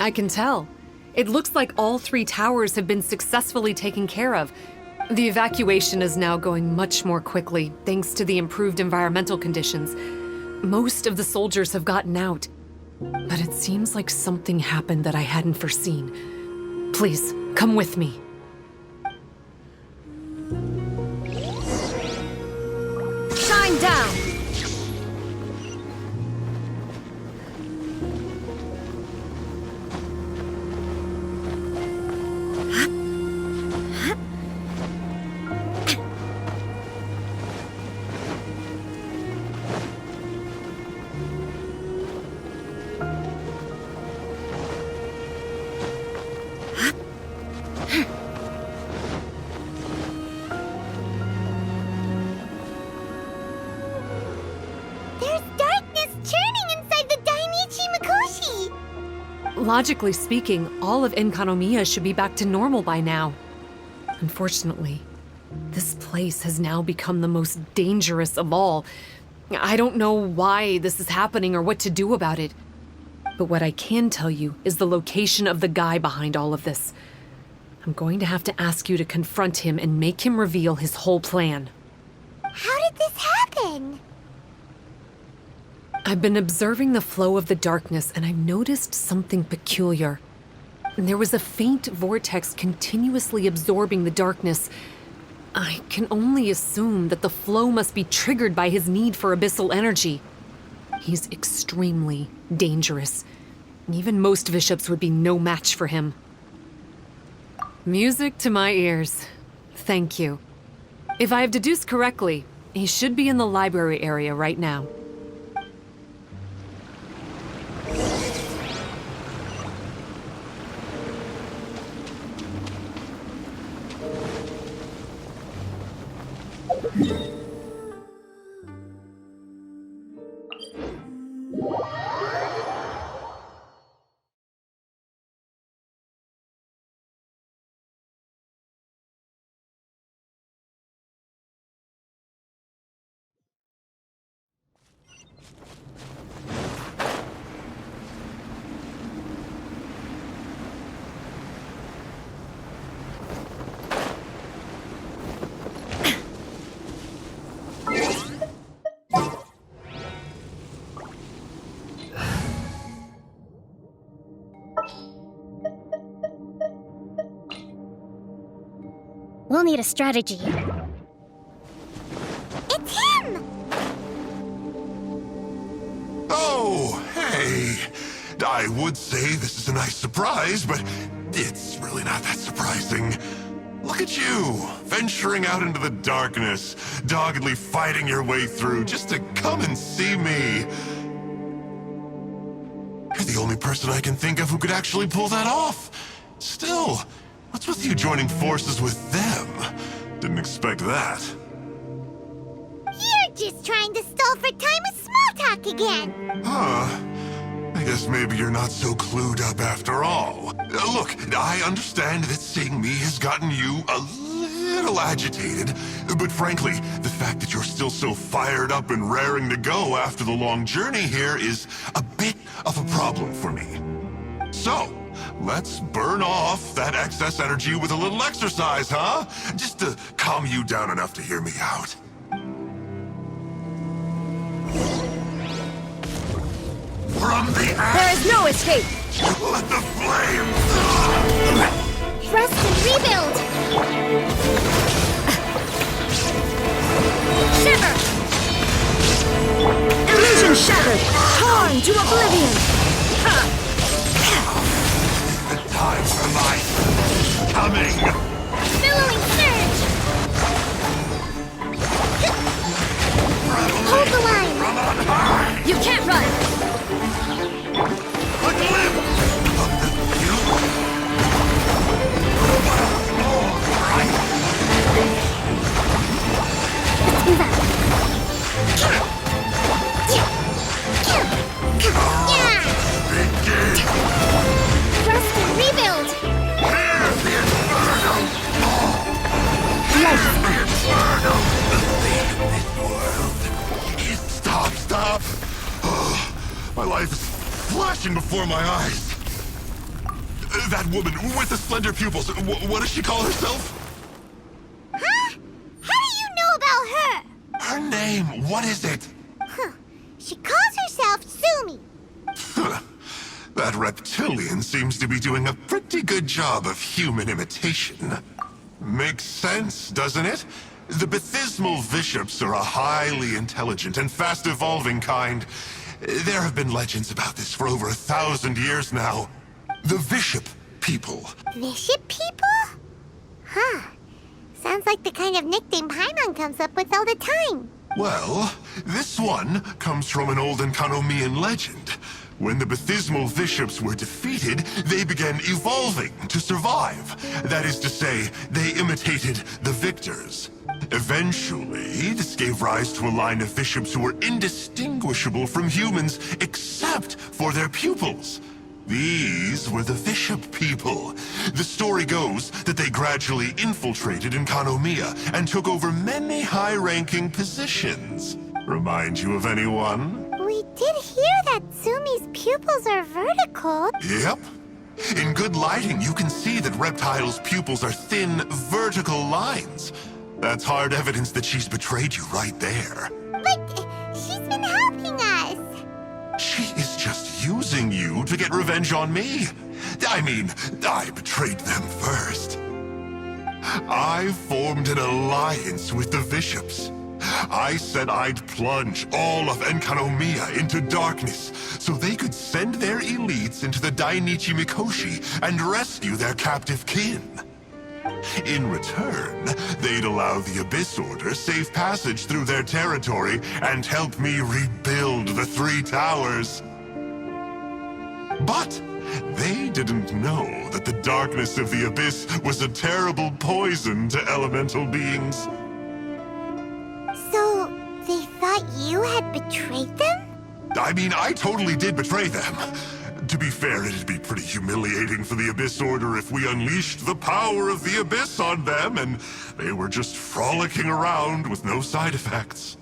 I can tell. It looks like all 3 towers have been successfully taken care of. The evacuation is now going much more quickly, thanks to the improved environmental conditions. Most of the soldiers have gotten out, but it seems like something happened that I hadn't foreseen. Please, come with me. Shine down! Logically speaking, all of Enkanomiya should be back to normal by now. Unfortunately, this place has now become the most dangerous of all. I don't know why this is happening or what to do about it. But what I can tell you is the location of the guy behind all of this. I'm going to have to ask you to confront him and make him reveal his whole plan. How did this happen? I've been observing the flow of the darkness, and I've noticed something peculiar. There was a faint vortex continuously absorbing the darkness. I can only assume that the flow must be triggered by his need for abyssal energy. He's extremely dangerous. Even most bishops would be no match for him. Music to my ears. Thank you. If I have deduced correctly, he should be in the library area right now. We'll need a strategy. It's him! Oh, hey! I would say this is a nice surprise, but it's really not that surprising. Look at you, venturing out into the darkness, doggedly fighting your way through just to come and see me. You're the only person I can think of who could actually pull that off. Still, what's with you joining forces with them? Didn't expect that. You're just trying to stall for time with small talk again. Huh. I guess maybe you're not so clued up after all. Look, I understand that seeing me has gotten you a little agitated, but frankly, the fact that you're still so fired up and raring to go after the long journey here is a bit of a problem for me. So, let's burn off that excess energy with a little exercise, huh? Just to calm you down enough to hear me out. From the There is no escape! let the flame! Rest and rebuild! Shiver! Illusion shattered! Torn to oblivion! The time for life coming! Billowing surge! Hold the line! From on high! You can't run! A glimpse of the future! All right! Begin! Rest and rebuild! Here's the inferno! Lights out! Inferno! The fate of this world! Stop! My life is flashing before my eyes! That woman with the slender pupils, what does she call herself? Huh? How do you know about her? Her name, what is it? Huh. She calls herself Sumi. That reptilian seems to be doing a pretty good job of human imitation. Makes sense, doesn't it? The Baptismal Bishops are a highly intelligent and fast-evolving kind. There have been legends about this for over 1,000 years now. The Bishop people. Bishop people? Huh. Sounds like the kind of nickname Paimon comes up with all the time. Well, this one comes from an old Enkanomian legend. When the Baptismal Bishops were defeated, they began evolving to survive. That is to say, they imitated the victors. Eventually, this gave rise to a line of bishops who were indistinguishable from humans except for their pupils. These were the Bishop people. The story goes that they gradually infiltrated Enkanomiya and took over many high-ranking positions. Remind you of anyone? We did hear that Sumi's pupils are vertical. Yep. In good lighting, you can see that Reptile's pupils are thin, vertical lines. That's hard evidence that she's betrayed you right there. But she's been helping us. She is just using you to get revenge on me. I mean, I betrayed them first. I formed an alliance with the bishops. I said I'd plunge all of Enkanomiya into darkness so they could send their elites into the Dainichi Mikoshi and rescue their captive kin. In return, they'd allow the Abyss Order safe passage through their territory and help me rebuild the Three Towers. But they didn't know that the darkness of the Abyss was a terrible poison to elemental beings. So, they thought you had betrayed them? I mean, I totally did betray them. To be fair, it'd be pretty humiliating for the Abyss Order if we unleashed the power of the Abyss on them and they were just frolicking around with no side effects.